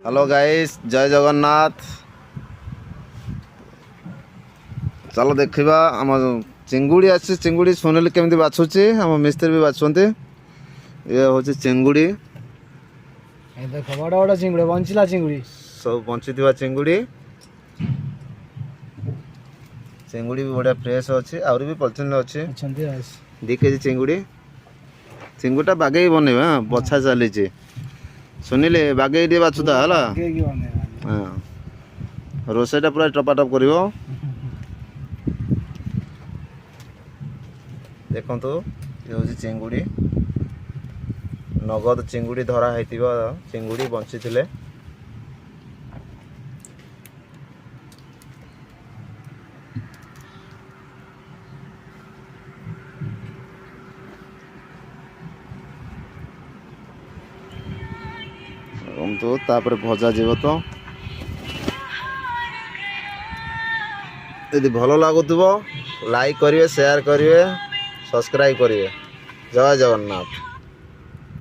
Hello guys, जय जगन्नाथ। चलो देखा आम चिंगुड़ी आसी चिंगुड़ी सुनिल केमती बाछुची आम मिस्त्री भी बाछुंती। ये हूँ चिंगुड़ी, देख बड़ बड़ चिंगुड़ी बंचिला चिंगुड़ी सब बंची चिंगुड़ी। चिंगुड़ी भी बढ़िया फ्रेश अच्छी, आहरी भी पॉलिथिन अच्छी। 2 केजी चिंगुड़ी। चिंगुड़ा बागेई बने बछा चली सुनिले बागेई टे बाछुता है। हाँ, रोषेटा पूरा टपाटप कर देखु। ये हूँ चिंगुड़ी, नगद चिंगुड़ी धरा होता चिंगुड़ी बंची थे। तो तापर भजा जीव। तो यदि भल लगुव लाइक करेंगे, शेयर करेंगे, सब्सक्राइब करेंगे। जय जगन्नाथ।